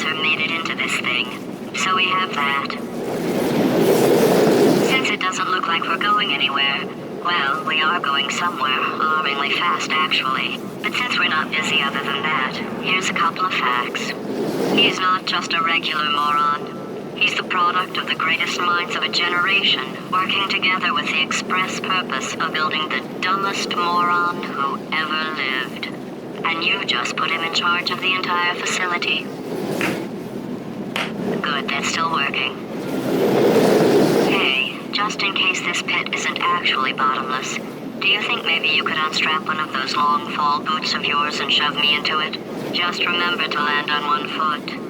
Professor made it into this thing. So we have that. Since it doesn't look like we're going anywhere, well, we are going somewhere, alarmingly fast actually. But since we're not busy other than that, here's a couple of facts. He's not just a regular moron. He's the product of the greatest minds of a generation, working together with the express purpose of building the dumbest moron who ever lived. And you just put him in charge of the entire facility. Good, that's still working. Hey, just in case this pit isn't actually bottomless, do you think maybe you could unstrap one of those long fall boots of yours and shove me into it? Just remember to land on one foot.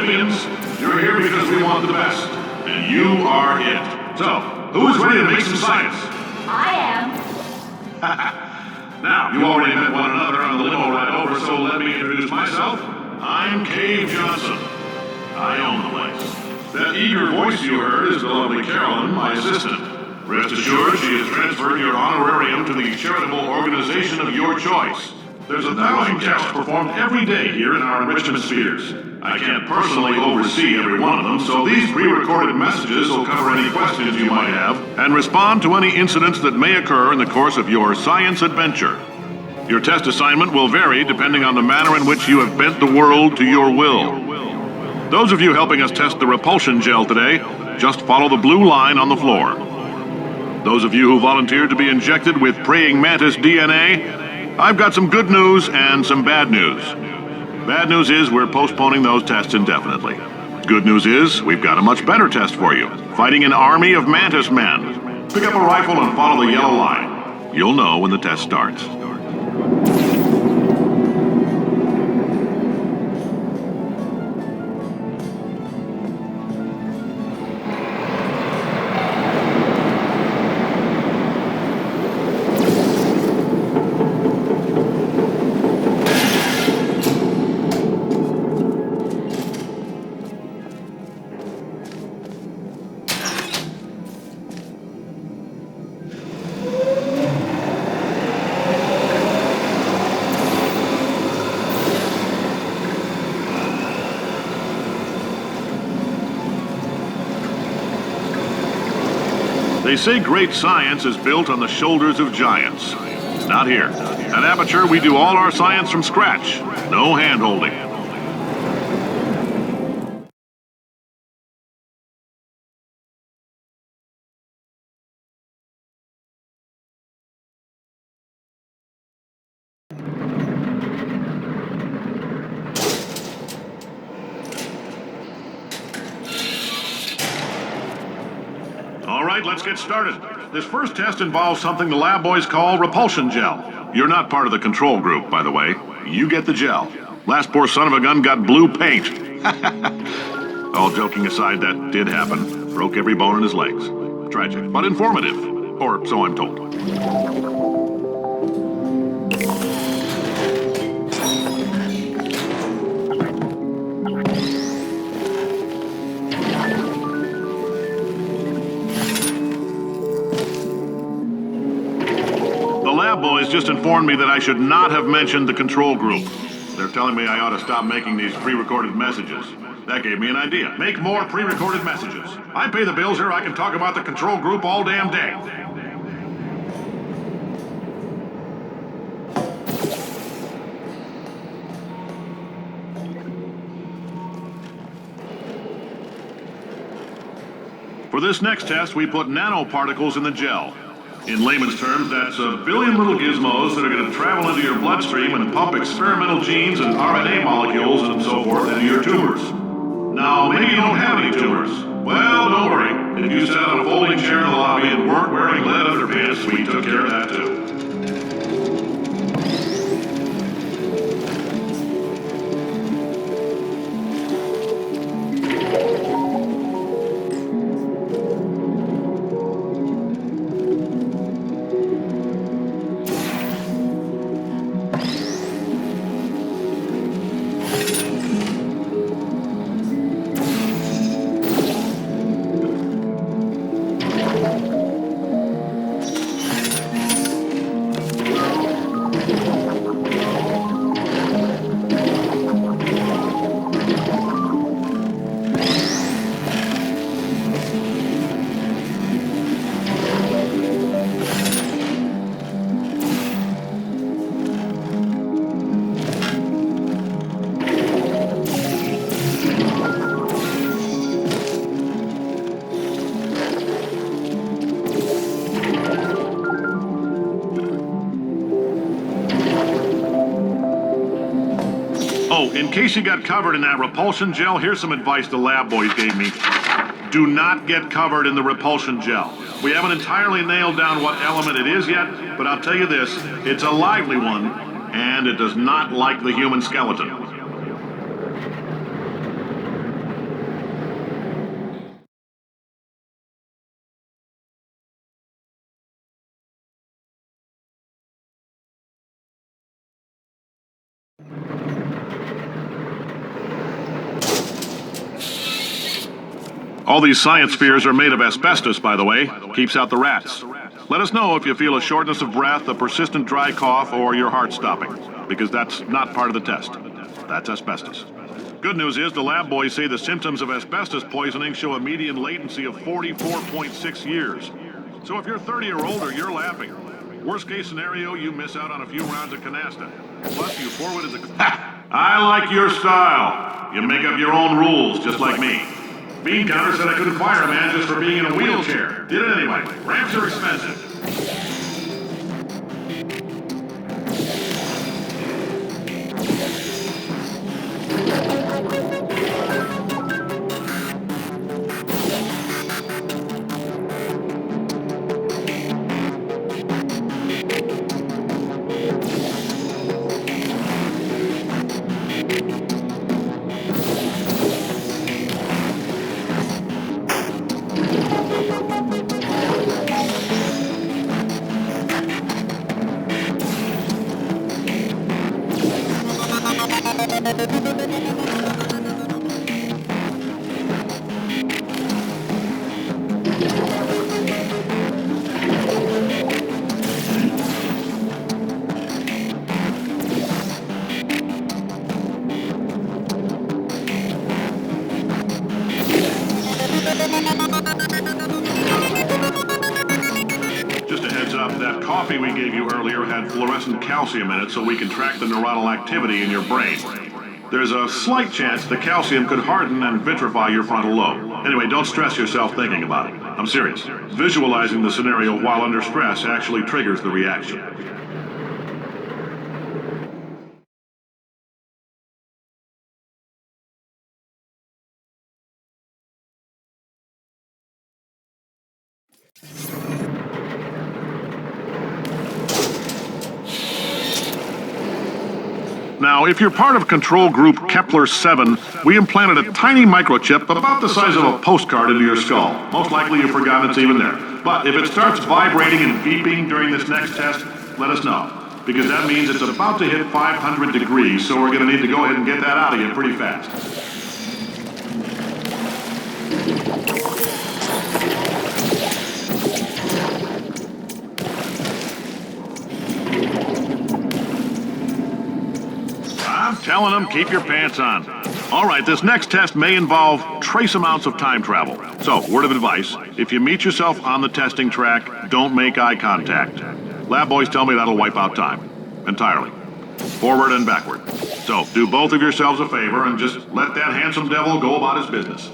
Olympians. You're here because we want the best, and you are it. So, who is ready to make some science? I am. Now, you already met one another on the limo ride over, so let me introduce myself. I'm Cave Johnson. I own the place. That eager voice you heard is the lovely Carolyn, my assistant. Rest assured, she has transferred your honorarium to the charitable organization of your choice. There's 1,000 tests performed every day here in our enrichment spheres. I can't personally oversee every one of them, so these pre-recorded messages will cover any questions you might have and respond to any incidents that may occur in the course of your science adventure. Your test assignment will vary depending on the manner in which you have bent the world to your will. Those of you helping us test the repulsion gel today, just follow the blue line on the floor. Those of you who volunteered to be injected with praying mantis DNA, I've got some good news and some bad news. Bad news is we're postponing those tests indefinitely. Good news is we've got a much better test for you, fighting an army of mantis men. Pick up a rifle and follow the yellow line. You'll know when the test starts. They say great science is built on the shoulders of giants. Not here. At Aperture, we do all our science from scratch. No hand-holding. All right, let's get started. This first test involves something the lab boys call repulsion gel. You're not part of the control group, by the way. You get the gel. Last poor son of a gun got blue paint. All joking aside, that did happen. Broke every bone in his legs. Tragic, but informative. Or so I'm told. The lab boys just informed me that I should not have mentioned the control group. They're telling me I ought to stop making these pre-recorded messages. That gave me an idea. Make more pre-recorded messages. I pay the bills here, I can talk about the control group all damn day. For this next test, we put nanoparticles in the gel. In layman's terms, that's a billion little gizmos that are going to travel into your bloodstream and pump experimental genes and RNA molecules and so forth into your tumors. Now, maybe you don't have any tumors. Well, don't worry. If you sat on a folding chair in the lobby and weren't wearing lead underpants, we took care of that too. Oh, in case you got covered in that repulsion gel, here's some advice the lab boys gave me. Do not get covered in the repulsion gel. We haven't entirely nailed down what element it is yet, but I'll tell you this, it's a lively one, and it does not like the human skeleton. All these science spheres are made of asbestos, by the way. Keeps out the rats. Let us know if you feel a shortness of breath, a persistent dry cough, or your heart stopping, because that's not part of the test. That's asbestos. Good news is the lab boys say the symptoms of asbestos poisoning show a median latency of 44.6 years. So if you're 30 or older, you're laughing. Worst case scenario, you miss out on a few rounds of canasta. Plus, you forwarded the... Ha! I like your style. You make up your own rules, just like me. Bean Counter said I couldn't fire a man just for being in a wheelchair. Did it anyway. Ramps are expensive. Just a heads up, that coffee we gave you earlier had fluorescent calcium in it so we can track the neuronal activity in your brain. There's a slight chance the calcium could harden and vitrify your frontal lobe. Anyway, don't stress yourself thinking about it. I'm serious. Visualizing the scenario while under stress actually triggers the reaction. Now, if you're part of Control Group Kepler-7, we implanted a tiny microchip about the size of a postcard into your skull. Most likely you've forgotten it's even there. But if it starts vibrating and beeping during this next test, let us know. Because that means it's about to hit 500 degrees, so we're going to need to go ahead and get that out of you pretty fast. I'm telling them, keep your pants on. All right, this next test may involve trace amounts of time travel. So, word of advice, if you meet yourself on the testing track, don't make eye contact. Lab boys tell me that'll wipe out time. Entirely. Forward and backward. So, do both of yourselves a favor and just let that handsome devil go about his business.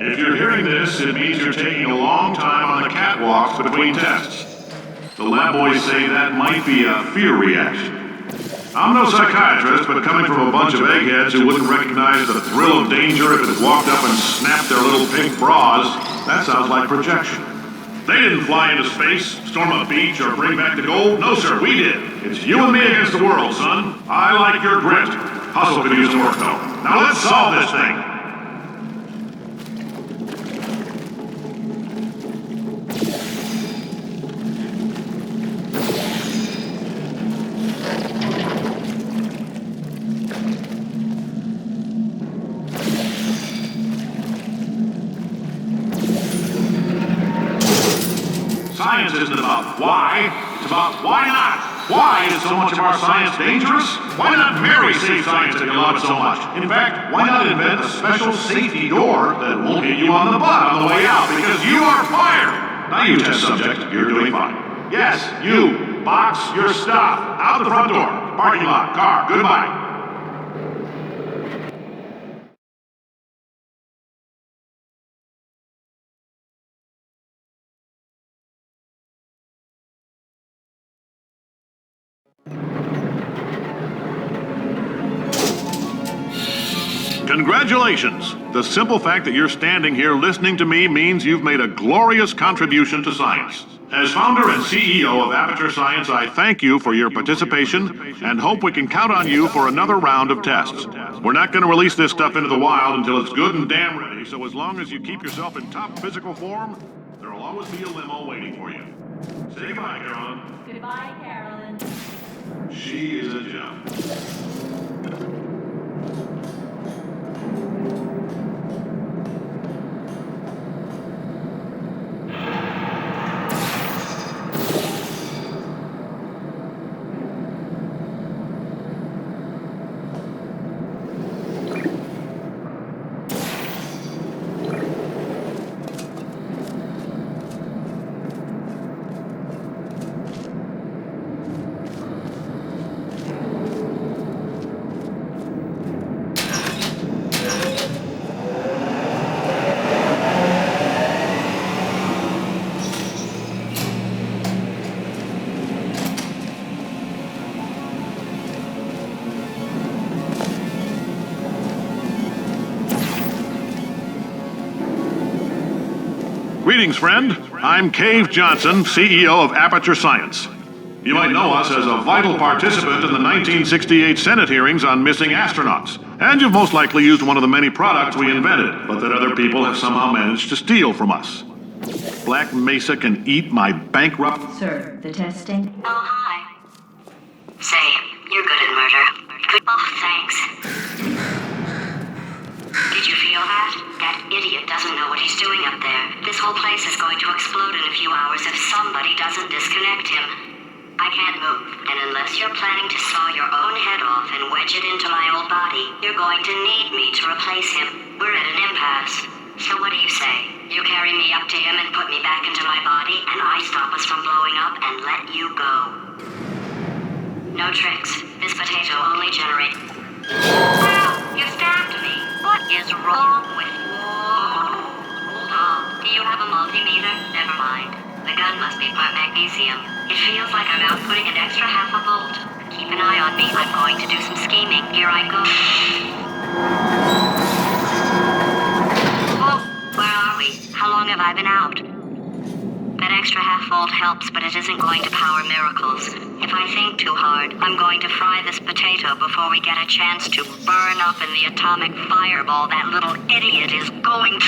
If you're hearing this, it means you're taking a long time on the catwalks between tests. The lab boys say that might be a fear reaction. I'm no psychiatrist, but coming from a bunch of eggheads who wouldn't recognize the thrill of danger if it walked up and snapped their little pink bras, that sounds like projection. They didn't fly into space, storm a beach, or bring back the gold. No, sir, we did. It's you and me against the world, son. I like your grit. Hustle could use some work, though. Now let's solve this thing. Science isn't about why, it's about why not. Why is so much of our science dangerous? Why not marry safe science if you love it so much? In fact, why not invent a special safety door that won't hit you on the butt on the way out because you are fired? Now you test subject, you're doing fine. Yes, you. Box your stuff. Out the front door. Parking lot. Car. Goodbye. Congratulations! The simple fact that you're standing here listening to me means you've made a glorious contribution to science. As founder and CEO of Aperture Science, I thank you for your participation and hope we can count on you for another round of tests. We're not going to release this stuff into the wild until it's good and damn ready, so as long as you keep yourself in top physical form, there'll always be a limo waiting for you. Say goodbye, Carolyn. Goodbye, Carolyn. She is a gem. Greetings, friend. I'm Cave Johnson, CEO of Aperture Science. You might know us as a vital participant in the 1968 Senate hearings on missing astronauts. And you've most likely used one of the many products we invented, but that other people have somehow managed to steal from us. Black Mesa can eat my bankrupt... Sir, the testing? Oh, hi. Say, you're good at murder. Good. Oh, thanks. Did you feel that? That idiot doesn't know what he's doing up there. This whole place is going to explode in a few hours if somebody doesn't disconnect him. I can't move, and unless you're planning to saw your own head off and wedge it into my old body, you're going to need me to replace him. We're at an impasse. So what do you say? You carry me up to him and put me back into my body, and I stop us from blowing up and let you go. No tricks. This potato only generates... Wow! You stabbed me! What is wrong with you? Hold on. Do you have a multimeter? Never mind. The gun must be part magnesium. It feels like I'm outputting an extra half a volt. Keep an eye on me. I'm going to do some scheming. Here I go. Oh, where are we? How long have I been out? That extra half volt helps, but it isn't going to power miracles. If I think too hard, I'm going to fry this potato before we get a chance to burn up in the atomic fireball that little idiot is going...